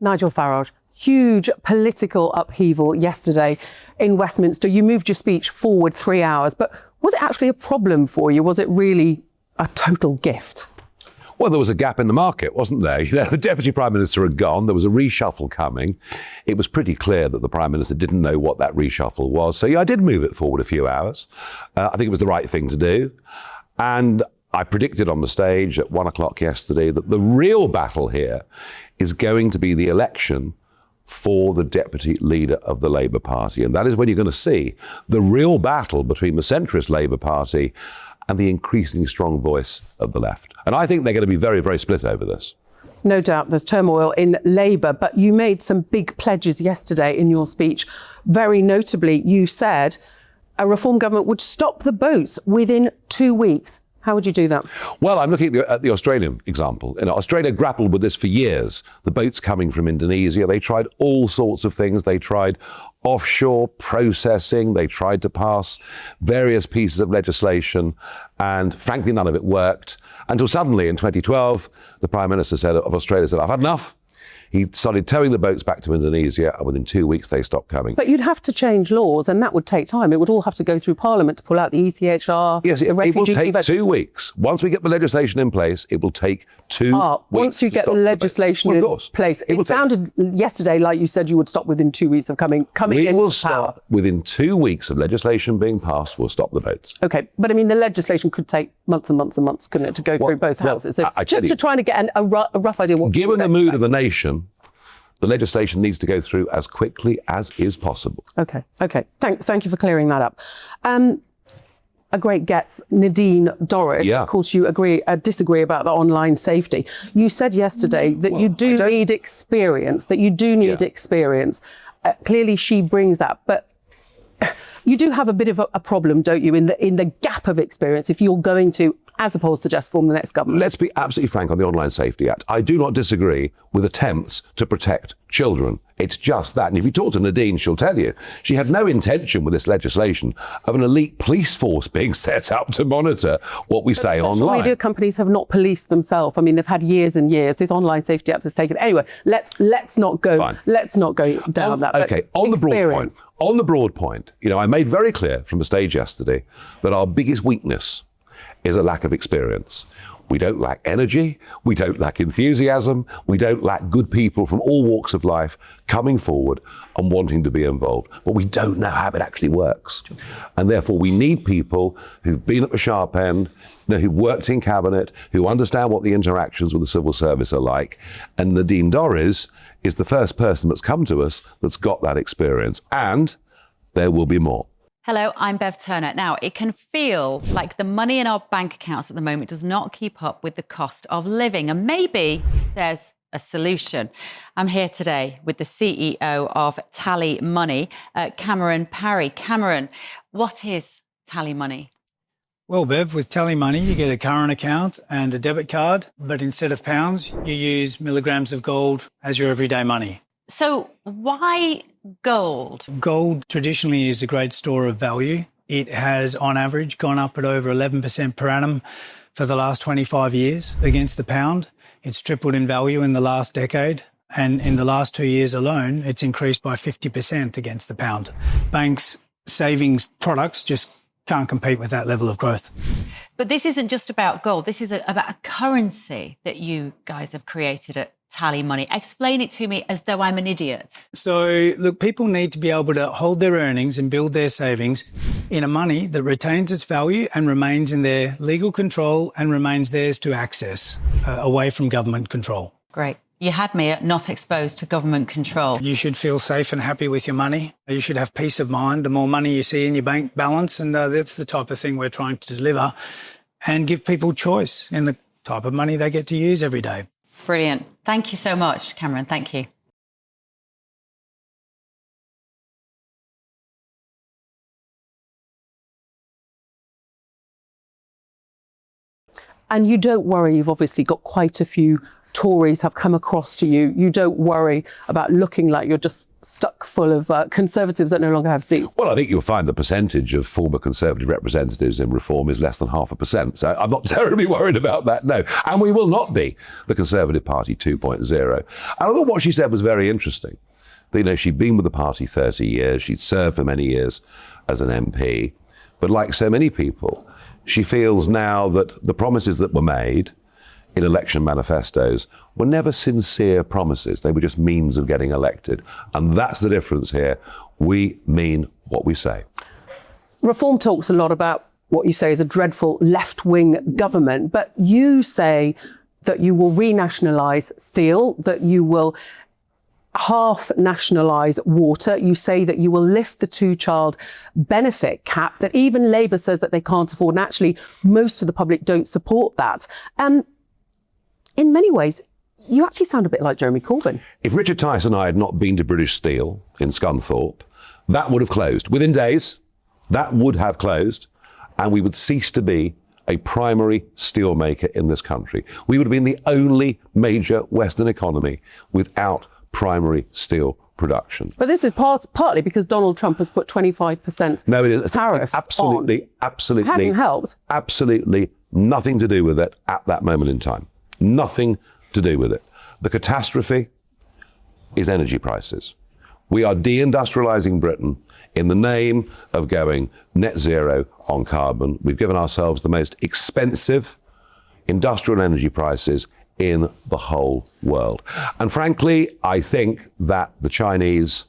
Nigel Farage, huge political upheaval yesterday in Westminster. You moved your speech forward 3 hours, but was it actually a problem for you? Was it really a total gift? Well, there was a gap in the market, wasn't there? You know, the Deputy Prime Minister had gone. There was a reshuffle coming. It was pretty clear that the Prime Minister didn't know what that reshuffle was. So, yeah, I did move it forward a few hours. I think it was the right thing to do. And I predicted on the stage at 1 o'clock yesterday that the real battle here is going to be the election for the deputy leader of the Labour Party. And that is when you're going to see the real battle between the centrist Labour Party and the increasingly strong voice of the left. And I think they're going to be very, very split over this. No doubt there's turmoil in Labour, but you made some big pledges yesterday in your speech. Very notably, you said a reform government would stop the boats within 2 weeks. How would you do that? Well, I'm looking at the Australian example. You know, Australia grappled with this for years. The boats coming from Indonesia, they tried all sorts of things. They tried offshore processing. They tried to pass various pieces of legislation. And frankly, none of it worked until suddenly in 2012, the Prime Minister of Australia said, I've had enough. He started towing the boats back to Indonesia, and within 2 weeks, they stopped coming. But you'd have to change laws, and that would take time. It would all have to go through Parliament to pull out the ECHR, yes, the refugee it will take 2 weeks. Once we get the legislation in place, it will take 2 weeks. Once you get the legislation in place. It sounded yesterday like you said you would stop within 2 weeks of coming into power. We will stop within 2 weeks of legislation being passed. We'll stop the boats. OK, but I mean, the legislation could take months and months and months, couldn't it, to go through both houses? So just to try to get a rough idea. Given the mood of the nation, the legislation needs to go through as quickly as is possible. OK. Thank you for clearing that up. A great get, Nadine Dorries. Yeah. Of course, you disagree about the online safety. You said yesterday that you do need experience, experience. Clearly, she brings that. But you do have a bit of a problem, don't you, in the gap of experience if you're going to, as opposed to just form the next government. Let's be absolutely frank on the Online Safety Act. I do not disagree with attempts to protect children. It's just that. And if you talk to Nadine, she'll tell you she had no intention with this legislation of an elite police force being set up to monitor what we say online. Social media companies have not policed themselves. I mean, they've had years and years. This Online Safety Act has taken. Anyway, let's not go. Fine. Let's not go down that. Okay. On the broad point, you know, I made very clear from the stage yesterday that our biggest weakness is a lack of experience. We don't lack energy, we don't lack enthusiasm, we don't lack good people from all walks of life coming forward and wanting to be involved. But we don't know how it actually works. And therefore we need people who've been at the sharp end, who've worked in cabinet, who understand what the interactions with the civil service are like. And Nadine Dorries is the first person that's come to us that's got that experience. And there will be more. Hello, I'm Bev Turner. Now, it can feel like the money in our bank accounts at the moment does not keep up with the cost of living. And maybe there's a solution. I'm here today with the CEO of TallyMoney, Katherine Parry. Katherine, what is TallyMoney? Well, Bev, with TallyMoney, you get a current account and a debit card, but instead of pounds, you use milligrams of gold as your everyday money. So why gold? Gold traditionally is a great store of value. It has, on average, gone up at over 11% per annum for the last 25 years against the pound. It's tripled in value in the last decade. And in the last 2 years alone, it's increased by 50% against the pound. Banks' savings products just can't compete with that level of growth. But this isn't just about gold. This is about a currency that you guys have created at TallyMoney. Explain it to me as though I'm an idiot. So, look, people need to be able to hold their earnings and build their savings in a money that retains its value and remains in their legal control and remains theirs to access, away from government control. Great. You had me at not exposed to government control. You should feel safe and happy with your money. You should have peace of mind. The more money you see in your bank balance, and that's the type of thing we're trying to deliver, and give people choice in the type of money they get to use every day. Brilliant. Thank you so much, Katherine. Thank you. And you don't worry, you've obviously got quite a few Tories have come across to you, you don't worry about looking like you're just stuck full of Conservatives that no longer have seats? Well, I think you'll find the percentage of former Conservative representatives in Reform is less than 0.5%. So I'm not terribly worried about that, no. And we will not be the Conservative Party 2.0. And I thought what she said was very interesting. You know, she'd been with the party 30 years. She'd served for many years as an MP. But like so many people, she feels now that the promises that were made in election manifestos were never sincere promises. They were just means of getting elected. And that's the difference here. We mean what we say. Reform talks a lot about what you say is a dreadful left-wing government, but you say that you will renationalise steel, that you will half nationalise water. You say that you will lift the two-child benefit cap, that even Labour says that they can't afford. And actually, most of the public don't support that. And in many ways, you actually sound a bit like Jeremy Corbyn. If Richard Tice and I had not been to British Steel in Scunthorpe, that would have closed. Within days, that would have closed, and we would cease to be a primary steelmaker in this country. We would have been the only major Western economy without primary steel production. But this is partly because Donald Trump has put 25% tariff absolutely, absolutely hadn't helped. Absolutely nothing to do with it at that moment in time. Nothing to do with it. The catastrophe is energy prices. We are deindustrializing Britain in the name of going net zero on carbon. We've given ourselves the most expensive industrial energy prices in the whole world. And frankly, I think that the Chinese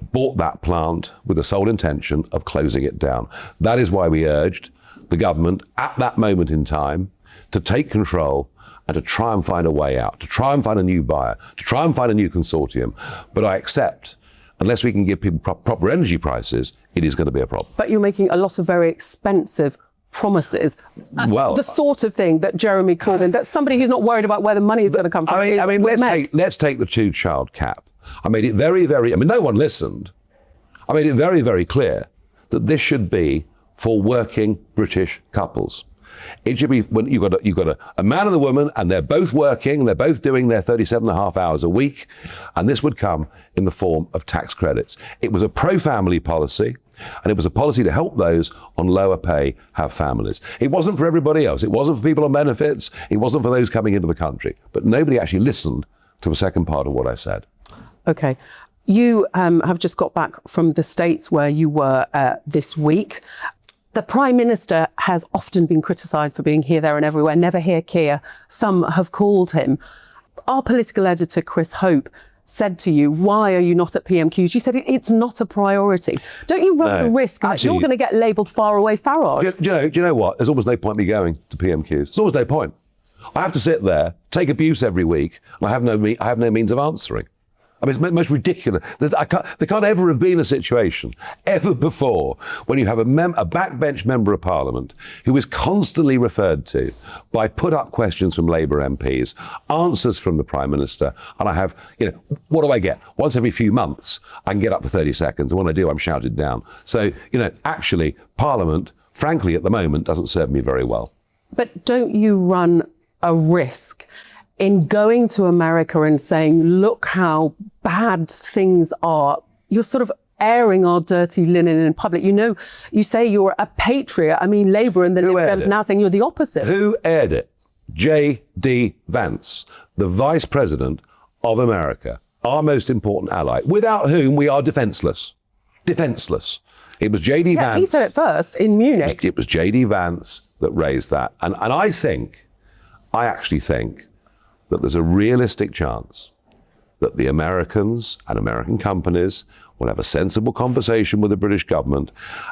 bought that plant with the sole intention of closing it down. That is why we urged the government at that moment in time to take control and to try and find a way out, to try and find a new buyer, to try and find a new consortium. But I accept, unless we can give people proper energy prices, it is going to be a problem. But you're making a lot of very expensive promises. Well, the sort of thing that Jeremy Corbyn, that somebody who's not worried about where the money is going to come from. Let's take the two-child cap. I made it no one listened. I made it very, very clear that this should be for working British couples. It should be when you've got a man and a woman, and they're both working, they're both doing their 37.5 hours a week, and this would come in the form of tax credits. It was a pro-family policy, and it was a policy to help those on lower pay have families. It wasn't for everybody else. It wasn't for people on benefits. It wasn't for those coming into the country. But nobody actually listened to the second part of what I said. Okay. You have just got back from the States where you were this week. The Prime Minister has often been criticised for being here, there and everywhere, never here, Keir. Some have called him. Our political editor, Chris Hope, said to you, why are you not at PMQs? You said it's not a priority. Don't you run the risk that you're going to get labelled far away Farage? Do you know what? There's almost no point me going to PMQs. There's almost no point. I have to sit there, take abuse every week, and I have no means of answering. I mean, it's the most ridiculous. There can't ever have been a situation ever before when you have a backbench member of Parliament who is constantly referred to by put-up questions from Labour MPs, answers from the Prime Minister, and I have, what do I get? Once every few months, I can get up for 30 seconds, and when I do, I'm shouted down. So, actually, Parliament, frankly, at the moment, doesn't serve me very well. But don't you run a risk in going to America and saying, look how bad things are? You're sort of airing our dirty linen in public. You say you're a patriot. I mean, Labour and the Lib Dems now saying you're the opposite. Who aired it? J.D. Vance, the Vice President of America, our most important ally, without whom we are defenceless. Defenceless. It was J.D. Vance. He said it first in Munich. It was J.D. Vance that raised that. And I actually think that there's a realistic chance that the Americans and American companies will have a sensible conversation with the British government.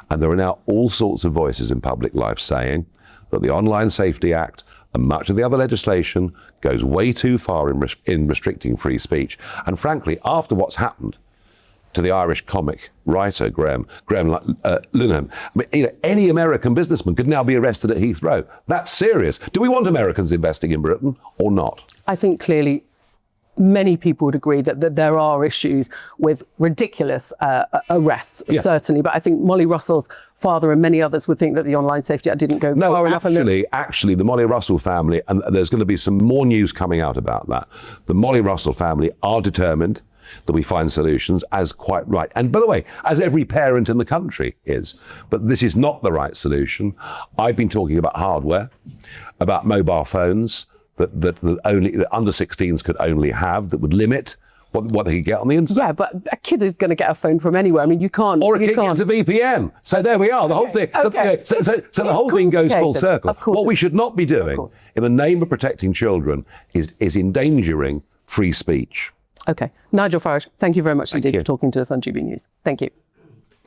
And there are now all sorts of voices in public life saying that the Online Safety Act and much of the other legislation goes way too far in restricting free speech. And frankly, after what's happened to the Irish comic writer, Graham Linehan, any American businessman could now be arrested at Heathrow. That's serious. Do we want Americans investing in Britain or not? I think clearly many people would agree that there are issues with ridiculous arrests, certainly. But I think Molly Russell's father and many others would think that the Online Safety Act didn't go far enough. Actually, the Molly Russell family, and there's going to be some more news coming out about that. The Molly Russell family are determined that we find solutions, as quite right. And by the way, as every parent in the country is. But this is not the right solution. I've been talking about hardware, about mobile phones that only the under 16s could only have, that would limit what they could get on the internet. Yeah, but a kid is going to get a phone from anywhere. I mean, you can't. Or a kid gets a VPN. So there we are. The whole thing. Okay. So the whole thing goes full circle. Of course. What we should not be doing, in the name of protecting children, is endangering free speech. Okay. Nigel Farage, thank you very much indeed for talking to us on GB News. Thank you.